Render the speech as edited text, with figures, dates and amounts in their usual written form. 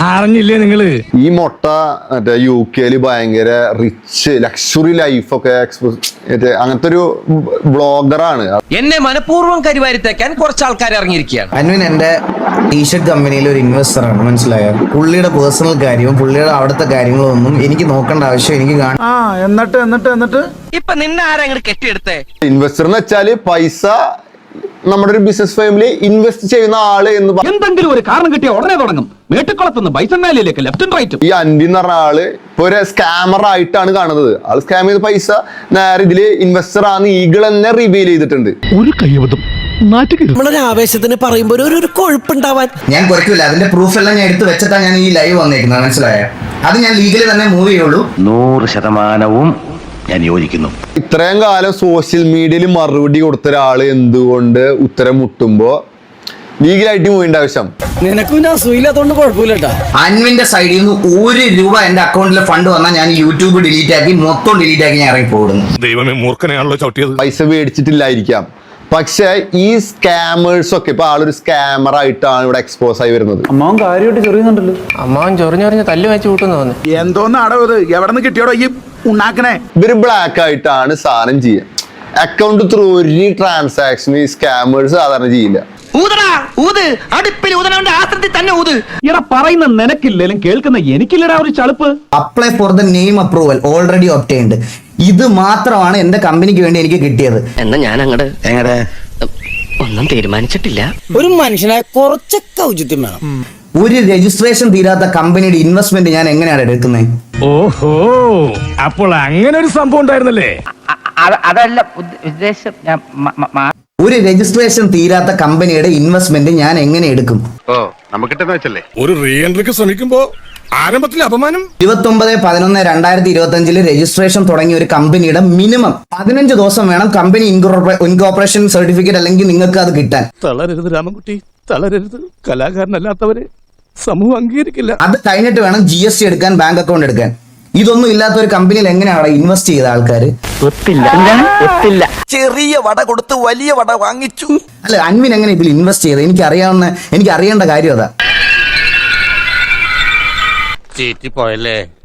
അറിഞ്ഞില്ലേ നിങ്ങള്? ഈ മൊട്ട മറ്റേ UK ഭയങ്കര റിച്ച് ലക്ഷറി ലൈഫൊക്കെ അങ്ങനത്തെ ഒരു ബ്ലോഗറാണ്. എന്നെ മനഃപൂർവ്വം കരിവാരിത്തേക്കാൻ കുറച്ച് ആൾക്കാർ ഇറങ്ങിയിരിക്കുകയാണ്. അൻവിൻ എന്റെ ടീഷർട്ട് കമ്പനിയിലെ ഒരു ഇൻവെസ്റ്ററാണ്, മനസ്സിലായോ? പുള്ളിയുടെ പേഴ്സണൽ കാര്യവും പുള്ളിയുടെ അവിടുത്തെ കാര്യങ്ങളും ഒന്നും എനിക്ക് നോക്കേണ്ട ആവശ്യം എനിക്ക് എന്നിട്ട് ഇപ്പൊ നിന്നെ ആരെങ്കിലും കെട്ടിയെടുത്തേ? ഇൻവെസ്റ്റർ എന്ന് വെച്ചാല് പൈസ നമ്മുടെ ഒരു ബിസിനസ് ഫാമിലി ഇൻവെസ്റ്റ് ചെയ്യുന്ന ആള് എന്ന് എന്തെങ്കിലും ഒരു കാരണം കിട്ടിയ ഉടനെ തുടങ്ങും. മേട്ടുക്കുളത്തുനിന്ന് ബൈസൺവാലിയിലേക്ക് ലെഫ്റ്റും റൈറ്റും. ഈ അൻവി എന്ന് പറഞ്ഞ ആള് ഇപ്പൊ ഒരു സ്കാമർ ആയിട്ടാണ് കാണുന്നത്. ആള് സ്കാം ചെയ്ത പൈസ നേരെ ഇതില് ഇൻവെസ്റ്റർ ആണ് ഈഗിൾ തന്നെ റിവീൽ ചെയ്തിട്ടുണ്ട്. ഒരു കൈവതം നമ്മളൊരു ആവേശത്തിന് പറയുമ്പോ ഒരു കൊഴുപ്പുണ്ടാവാൻ ഞാൻ കുറയ്ക്കില്ല. അതിന്റെ പ്രൂഫ് എല്ലാം ഞാൻ എടുത്ത് വെച്ചിട്ടാണ് ഞാൻ ഈ ലൈവ് വന്നേക്കുന്നത്, മനസ്സിലായോ? അത് ഞാൻ ലീഗലി തന്നെ മൂവ് ചെയ്യുള്ളൂ. 100% ഞാൻ യോജിക്കുന്നു. ഇത്രയും കാലം സോഷ്യൽ മീഡിയയിൽ മറുപടി കൊടുത്ത ഒരാള് എന്തുകൊണ്ട് ഉത്തരം മുട്ടുമ്പോ ലീഗലായിട്ട് മൂവിന്റെ ആവശ്യം? നിനക്കും പിന്നെ അസുഖമില്ലാത്തോണ്ട് കുഴപ്പമില്ലട്ടാ. അൻവിന്റെ സൈഡിൽ നിന്ന് ₹1 എന്റെ അക്കൗണ്ടിലെ ഫണ്ട് വന്നാൽ ഞാൻ യൂട്യൂബ് ഡിലീറ്റ് ആക്കി മൊത്തം ഡിലീറ്റ് ആക്കി ഞാൻ ഇറങ്ങി പോകുന്നു. ദൈവമേ, മൂർഖനെയാണല്ലോ ചവിട്ടിയത്. പൈസ മേടിച്ചിട്ടില്ലായിരിക്കാം, പക്ഷെ ഈ സ്കാമേഴ്സ് ഒക്കെ ഇപ്പൊ ആളൊരു സ്കാമർ ആയിട്ടാണ് ഇവിടെ എക്സ്പോസ് ആയി വരുന്നത്. അമ്മാവൻ കാര്യമായിട്ട് ചൊറിയുന്നുണ്ടല്ലോ. അമ്മാവൻ ചൊറിഞ്ഞൊറിഞ്ഞ് തല്ലു വെച്ച് കൂട്ടുന്നു തോന്നുന്നു. എന്തോന്നാടോ ഇത്? എവിടെ നിന്ന് കിട്ടിയോടോ ഈ ഉണ്ടാക്കണേ? ഇവര് ബ്ലാക്ക് ആയിട്ടാണ് സാധനം ചെയ്യുക. അക്കൗണ്ട് ത്രൂ ഒരു ട്രാൻസാക്ഷൻ ഈ സ്കാമേഴ്സ് സാധാരണ ചെയ്യില്ല. പറയുന്ന നിനക്കില്ലേലും കേൾക്കുന്ന എനിക്കില്ലടാ ഒരു ചളുപ്പ്. Apply for the name approval already obtained. ഇത് മാത്രമാണ് എന്റെ കമ്പനിക്ക് വേണ്ടി എനിക്ക് കിട്ടിയത്. എന്നാ ഞാൻ അങ്ങട് ഒന്നും തീരുമാനിച്ചിട്ടില്ല. ഒരു മനുഷ്യനായ കുറച്ചൊക്കെ ഔചിത്യം വേണം. ഒരു രജിസ്ട്രേഷൻ തീരാത്ത കമ്പനിയുടെ ഇൻവെസ്റ്റ്മെന്റ് ഞാൻ എങ്ങനെയാണ് എടുക്കുന്നത്? ഓഹോ, അപ്പോൾ അങ്ങനെ ഒരു സംഭവം ഉണ്ടായിരുന്നല്ലേ? അതല്ല ഉദ്ദേശം. ഒരു രജിസ്ട്രേഷൻ തീരാത്ത കമ്പനിയുടെ ഇൻവെസ്റ്റ്മെന്റ് ഞാൻ എങ്ങനെ എടുക്കും? ഒരു റീ എൻട്രിക്ക് ശ്രമിക്കുമ്പോ ആരംഭത്തിൽ അപമാനം. 29/11/2025 രജിസ്ട്രേഷൻ തുടങ്ങിയ ഒരു കമ്പനിയുടെ മിനിമം 15 ദിവസം വേണം കമ്പനി ഇൻകോർപ്പറേഷൻ സർട്ടിഫിക്കറ്റ് അല്ലെങ്കിൽ നിങ്ങൾക്ക് അത് കിട്ടാൻ. തളരരുത് രാമൻകുട്ടി, തളരരുത്. കലാകാരനല്ലാത്തവരെ സമൂഹം അംഗീകരിക്കില്ല. അത് കഴിഞ്ഞിട്ട് വേണം GST എടുക്കാൻ, ബാങ്ക് അക്കൗണ്ട് എടുക്കാൻ. ഇതൊന്നും ഇല്ലാത്ത ഒരു കമ്പനിയിൽ എങ്ങനെയാണ് ഇൻവെസ്റ്റ് ചെയ്ത ആൾക്കാർ? ഒത്തില്ല. ചെറിയ വട കൊടുത്ത് വലിയ വട വാങ്ങിച്ചു. അല്ല, അൻവിൻ എങ്ങനെ ഇതിൽ ഇൻവെസ്റ്റ് ചെയ്തത്? എനിക്ക് അറിയേണ്ട കാര്യം അതാ. പോയല്ലേ?